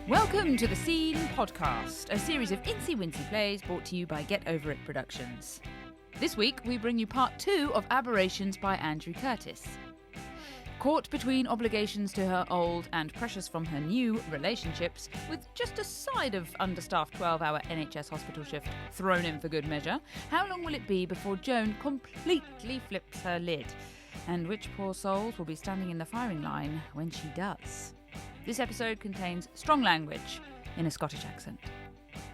Welcome to the Scene Podcast, a series of incy-wincy plays brought to you by Get Over It Productions. This week we bring you part 2 of Aberrations by Andrew Curtis. Caught between obligations to her old and pressures from her new relationships, with just a side of understaffed 12-hour NHS hospital shift thrown in for good measure, how long will it be before Joan completely flips her lid? And which poor souls will be standing in the firing line when she does? This episode contains strong language in a Scottish accent.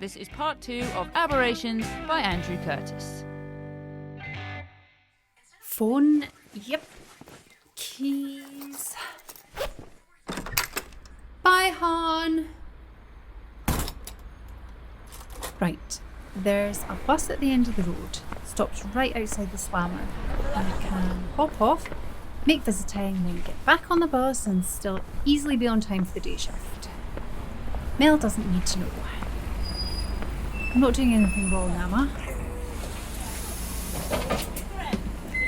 This is part 2 of Aberrations by Andrew Curtis. Phone, yep. Keys. Bye, hon. Right, there's a bus at the end of the road. Stops right outside the slammer. I can hop off, make visiting, then get back on the bus and still easily be on time for the day shift. Mel doesn't need to know. I'm not doing anything wrong, am I?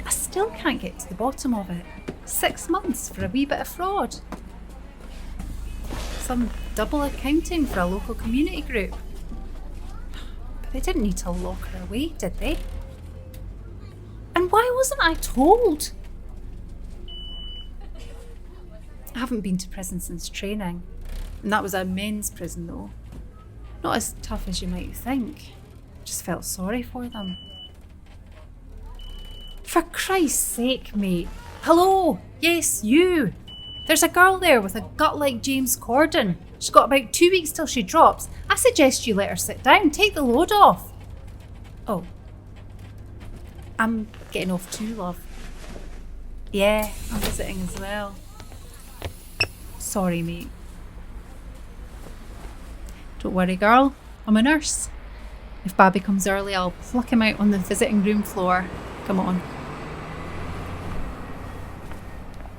I still can't get to the bottom of it. 6 months for a wee bit of fraud. Some double accounting for a local community group. But they didn't need to lock her away, did they? And why wasn't I told? I haven't been to prison since training. And that was a men's prison though. Not as tough as you might think. Just felt sorry for them. For Christ's sake, mate. Hello! Yes, you! There's a girl there with a gut like James Corden. She's got about 2 weeks till she drops. I suggest you let her sit down, take the load off. Oh. I'm getting off too, love. Yeah, I'm visiting as well. Sorry, mate. Don't worry, girl. I'm a nurse. If Babby comes early, I'll pluck him out on the visiting room floor. Come on.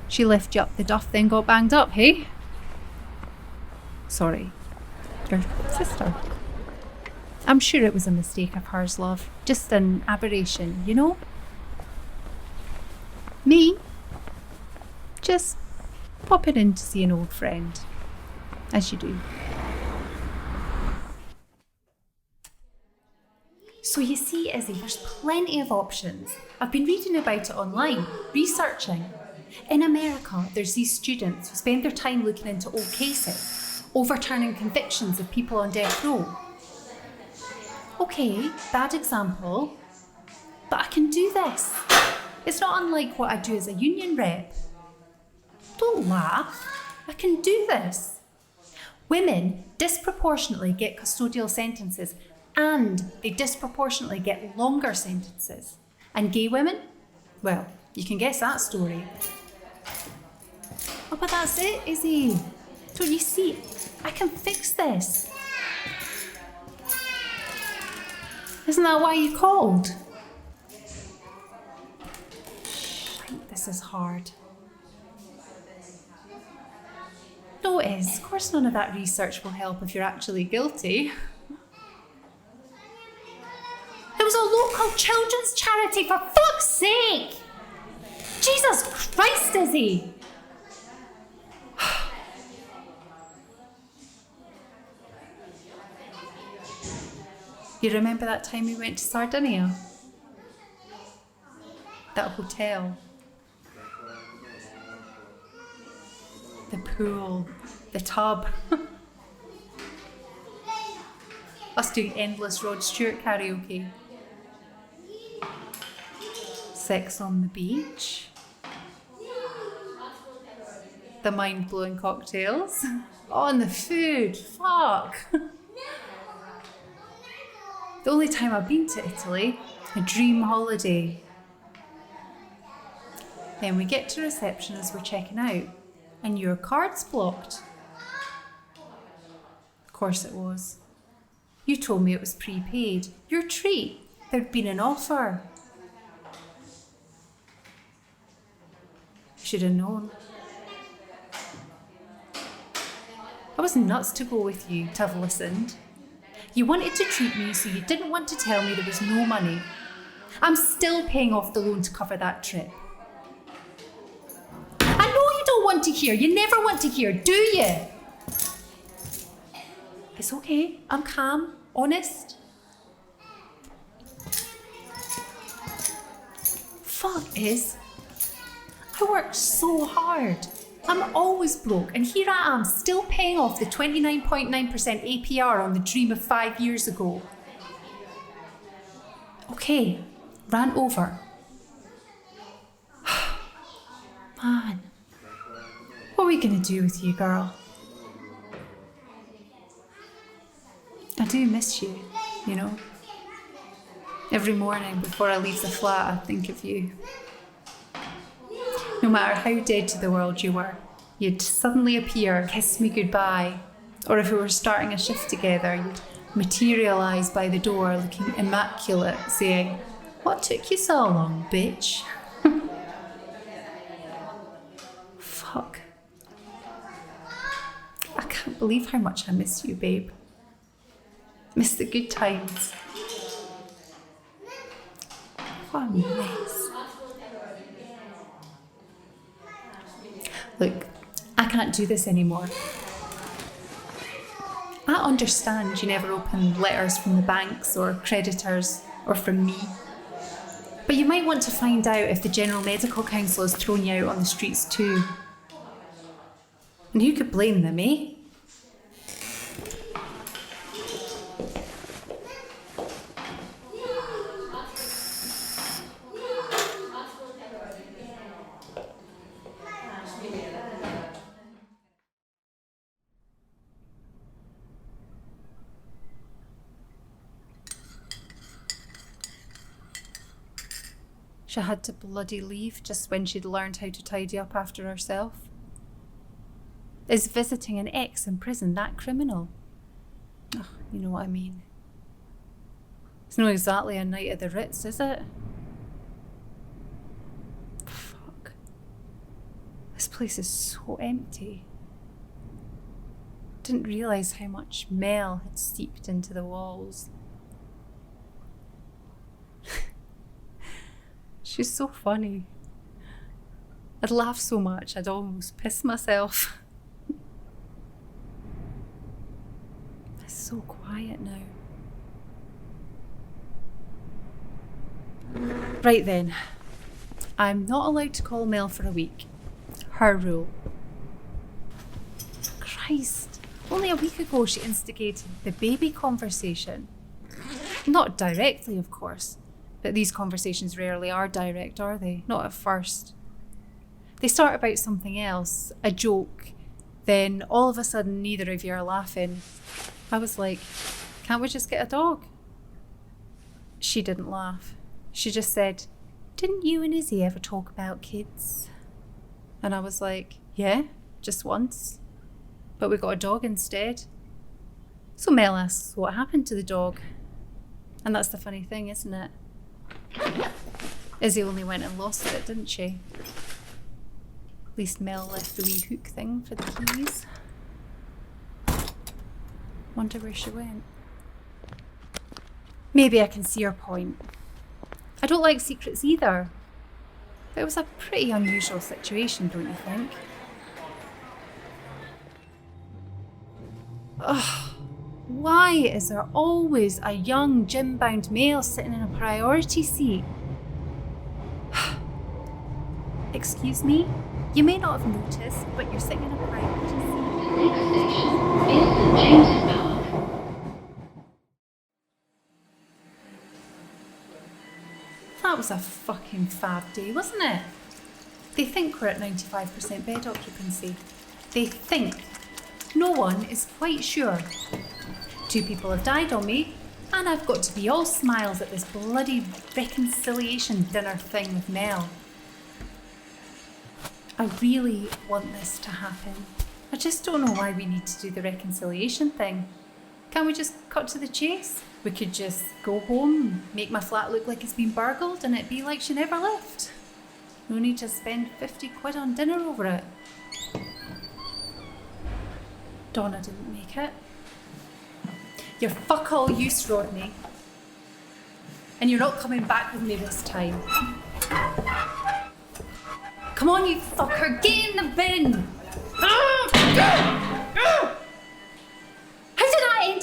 She left you up the duff, then got banged up, hey? Sorry. Your sister. I'm sure it was a mistake of hers, love. Just an aberration, you know? Me? Just popping in to see an old friend. As you do. So you see, Izzy, there's plenty of options. I've been reading about it online, researching. In America, there's these students who spend their time looking into old cases, overturning convictions of people on death row. Okay, bad example, but I can do this. It's not unlike what I do as a union rep. Don't laugh, I can do this. Women disproportionately get custodial sentences and they disproportionately get longer sentences. And gay women? Well, you can guess that story. Oh, but that's it, Izzy. Don't you see? I can fix this. Isn't that why you called? Shite, this is hard. No, it is. Of course none of that research will help if you're actually guilty. It was a local children's charity, for fuck's sake! Jesus Christ, Izzy! You remember that time we went to Sardinia? That hotel. The pool. The tub. Us doing endless Rod Stewart karaoke. Sex on the beach. The mind-blowing cocktails. Oh, and the food. Fuck. The only time I've been to Italy, a dream holiday. Then we get to reception as we're checking out, and your card's blocked. Of course it was. You told me it was prepaid. Your treat. There'd been an offer. Should have known. I was nuts to go with you, to have listened. You wanted to treat me, so you didn't want to tell me there was no money. I'm still paying off the loan to cover that trip. I know you don't want to hear. You never want to hear, do you? It's okay. I'm calm, honest. Fuck is, I worked so hard. I'm always broke, and here I am, still paying off the 29.9% APR on the dream of 5 years ago. Okay, rant over. Man, what are we gonna do with you, girl? I do miss you, you know. Every morning before I leave the flat, I think of you. No matter how dead to the world you were, you'd suddenly appear, kiss me goodbye. Or if we were starting a shift together, you'd materialise by the door looking immaculate, saying, "What took you so long, bitch?" Fuck. I can't believe how much I miss you, babe. Miss the good times. What a mess. Look, I can't do this anymore. I understand you never open letters from the banks or creditors or from me. But you might want to find out if the General Medical Council has thrown you out on the streets too. And who could blame them, eh? She had to bloody leave just when she'd learned how to tidy up after herself. Is visiting an ex in prison that criminal? Oh, you know what I mean. It's not exactly a night at the Ritz, is it? Fuck. This place is so empty. Didn't realise how much Mel had seeped into the walls. She's so funny. I'd laugh so much I'd almost piss myself. It's so quiet now. Right then. I'm not allowed to call Mel for a week. Her rule. Christ. Only a week ago she instigated the baby conversation. Not directly, of course. But these conversations rarely are direct, are they? Not at first. They start about something else, a joke, then all of a sudden neither of you are laughing. I was like, can't we just get a dog? She didn't laugh. She just said, didn't you and Izzy ever talk about kids? And I was like, yeah, just once. But we got a dog instead. So Mel asks what happened to the dog. And that's the funny thing, isn't it? Izzy only went and lost it, didn't she? At least Mel left the wee hook thing for the keys. Wonder where she went. Maybe I can see her point. I don't like secrets either. But it was a pretty unusual situation, don't you think? Ugh. Why is there always a young gym-bound male sitting in a priority seat? Excuse me? You may not have noticed, but you're sitting in a priority seat. The next station is St James's Park. That was a fucking fab day, wasn't it? They think we're at 95% bed occupancy. They think. No one is quite sure. 2 people have died on me, and I've got to be all smiles at this bloody reconciliation dinner thing with Mel. I really want this to happen. I just don't know why we need to do the reconciliation thing. Can't we just cut to the chase? We could just go home, make my flat look like it's been burgled, and it'd be like she never left. No need to spend 50 quid on dinner over it. Donna didn't make it. You're fuck all use, Rodney. And you're not coming back with me this time. Come on, you fucker, get in the bin! How did I end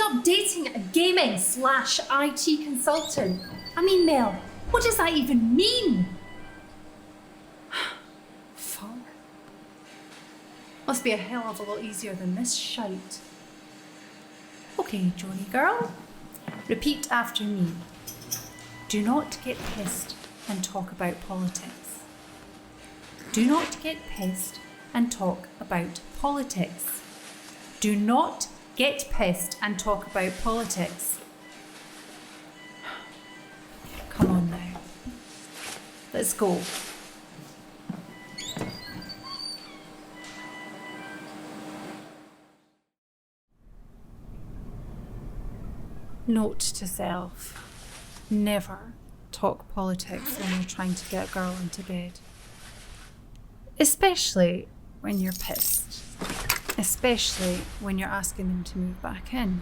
women/IT consultant. I mean, Mel, what does that even mean? Fuck. Must be a hell of a lot easier than this shite. Okay, Johnny girl, repeat after me. Do not get pissed and talk about politics. Do not get pissed and talk about politics. Do not get pissed and talk about politics. Come on now. Let's go. Note to self. Never talk politics when you're trying to get a girl into bed. Especially when you're pissed. Especially when you're asking them to move back in.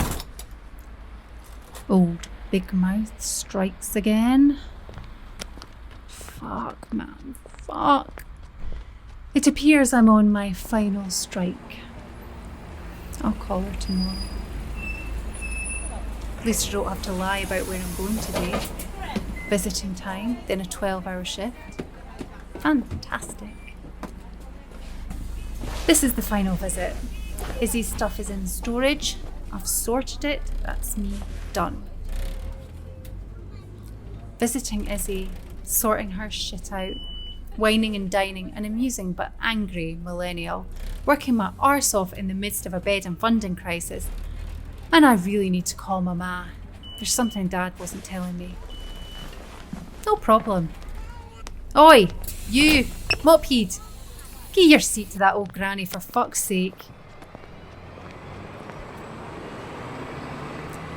Old Big Mouth strikes again. Fuck, man. Fuck. It appears I'm on my final strike. I'll call her tomorrow. At least I don't have to lie about where I'm going today. Visiting time, then a 12-hour shift. Fantastic. This is the final visit. Izzy's stuff is in storage. I've sorted it. That's me done. Visiting Izzy, sorting her shit out, whining and dining, an amusing but angry millennial, working my arse off in the midst of a bed and funding crisis. And I really need to call my ma. There's something Dad wasn't telling me. No problem. Oi, you, mophead. Give your seat to that old granny for fuck's sake.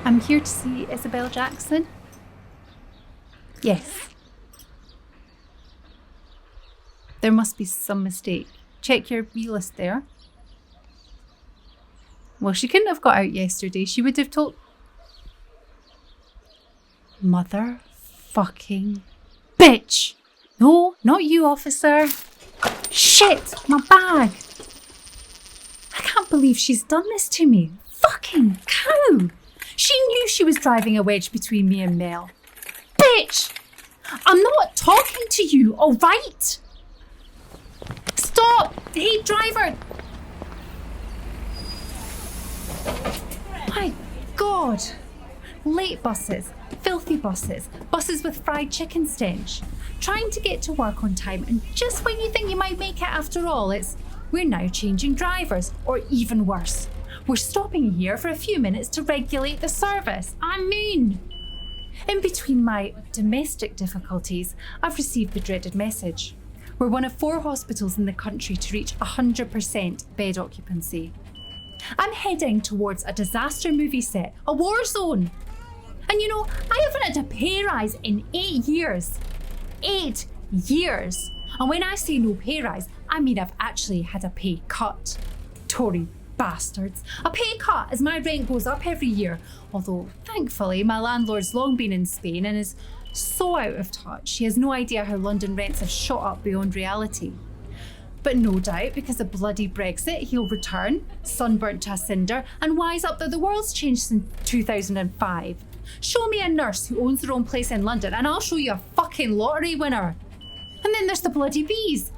I'm here to see Isabel Jackson. Yes. There must be some mistake. Check your list there. Well, she couldn't have got out yesterday. She would have told... Mother fucking bitch. No, not you, officer. Shit, my bag. I can't believe she's done this to me. Fucking cow. She knew she was driving a wedge between me and Mel. Bitch. I'm not talking to you, all right? Stop. Hey, driver. My God. Late buses, filthy buses, buses with fried chicken stench. Trying to get to work on time, and just when you think you might make it after all, it's we're now changing drivers, or even worse, we're stopping here for a few minutes to regulate the service. I mean, in between my domestic difficulties, I've received the dreaded message. We're one of 4 hospitals in the country to reach 100% bed occupancy. I'm heading towards a disaster movie set, a war zone. And you know, I haven't had a pay rise in 8 years. 8 years. And when I say no pay rise, I mean I've actually had a pay cut. Tory bastards. A pay cut as my rent goes up every year. Although, thankfully, my landlord's long been in Spain and is so out of touch, he has no idea how London rents have shot up beyond reality. But no doubt, because of bloody Brexit, he'll return, sunburnt to a cinder, and wise up that the world's changed since 2005. Show me a nurse who owns their own place in London and I'll show you a fucking lottery winner. And then there's the bloody bees.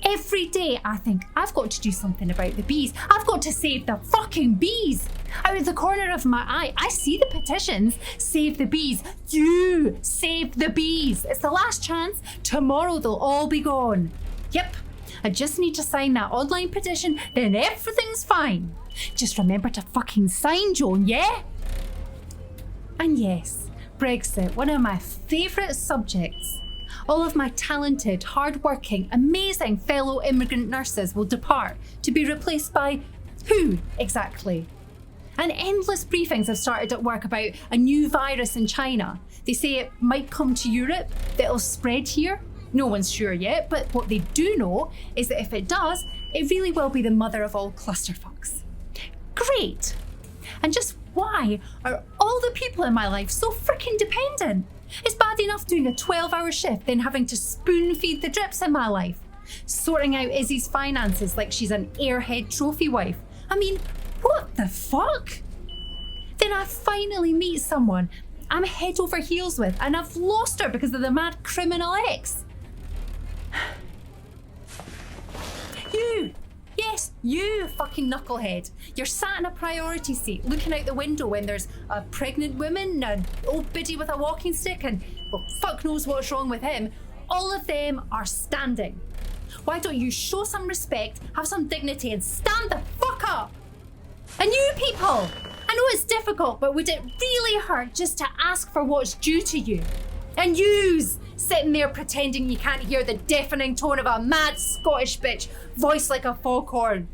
Every day I think I've got to do something about the bees. I've got to save the fucking bees. Out of the corner of my eye, I see the petitions. Save the bees. You save the bees. It's the last chance. Tomorrow they'll all be gone. Yep. I just need to sign that online petition, then everything's fine. Just remember to fucking sign, Joan, yeah? And yes, Brexit, one of my favourite subjects. All of my talented, hard-working, amazing fellow immigrant nurses will depart to be replaced by who exactly? And endless briefings have started at work about a new virus in China. They say it might come to Europe, that it'll spread here. No one's sure yet, but what they do know is that if it does, it really will be the mother of all clusterfucks. Great! And just why are all the people in my life so freaking dependent? It's bad enough doing a 12-hour shift, then having to spoon feed the drips in my life. Sorting out Izzy's finances like she's an airhead trophy wife. I mean, what the fuck? Then I finally meet someone I'm head over heels with, and I've lost her because of the mad criminal ex. You! Yes, you fucking knucklehead. You're sat in a priority seat looking out the window when there's a pregnant woman, an old biddy with a walking stick, and, well, fuck knows what's wrong with him. All of them are standing. Why don't you show some respect, have some dignity, and stand the fuck up? And you people, I know it's difficult, but would it really hurt just to ask for what's due to you? And yous sitting there pretending you can't hear the deafening tone of a mad Scottish bitch voiced like a foghorn.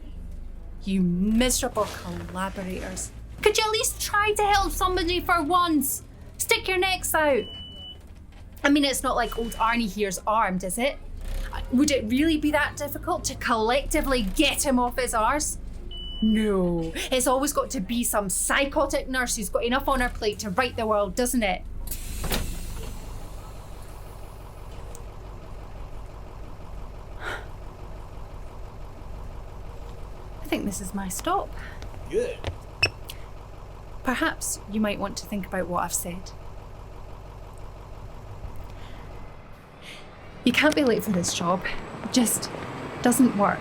You miserable collaborators. Could you at least try to help somebody for once? Stick your necks out. I mean, it's not like old Arnie here's armed, is it? Would it really be that difficult to collectively get him off his arse? No, it's always got to be some psychotic nurse who's got enough on her plate to right the world, doesn't it? I think this is my stop. Good. Perhaps you might want to think about what I've said. You can't be late for this job. It just doesn't work.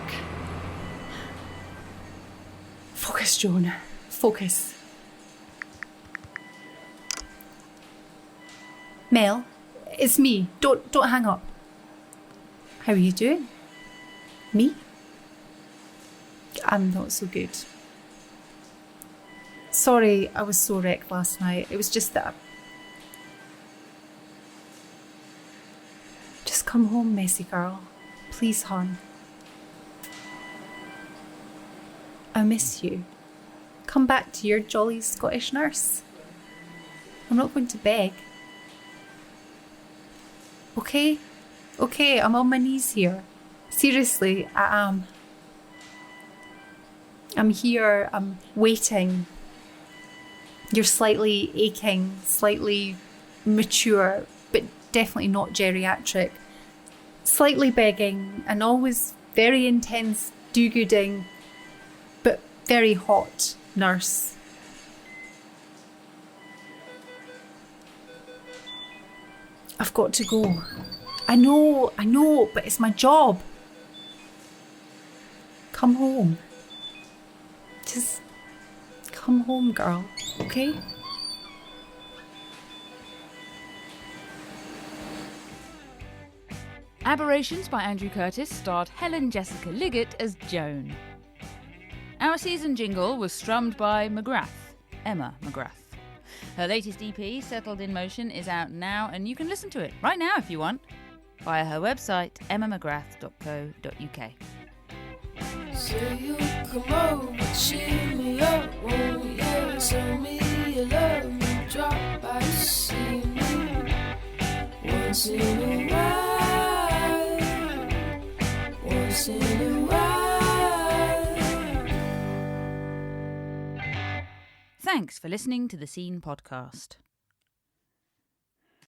Focus, Joan. Focus. Mel, it's me. Don't hang up. How are you doing? Me? I'm not so good. Sorry, I was so wrecked last night. It was just that. Just come home, messy girl. Please, hon. I miss you. Come back to your jolly Scottish nurse. I'm not going to beg. Okay? Okay, I'm on my knees here. Seriously, I am. I'm here, I'm waiting. You're slightly aching, slightly mature, but definitely not geriatric. Slightly begging, and always very intense do-gooding, but very hot nurse. I've got to go. I know, but it's my job. Come home. Just come home, girl, okay? Aberrations by Andrew Curtis starred Helen Jessica Liggat as Joan. Our season jingle was strummed by McGrath, Emma McGrath. Her latest EP, Settled in Motion, is out now, and you can listen to it right now if you want, via her website, emmamcgrath.co.uk. Say you come over, cheer me up, won't you? Tell me you love me, drop by to see me. Once in a while, once in a while. Thanks for listening to the Scene podcast.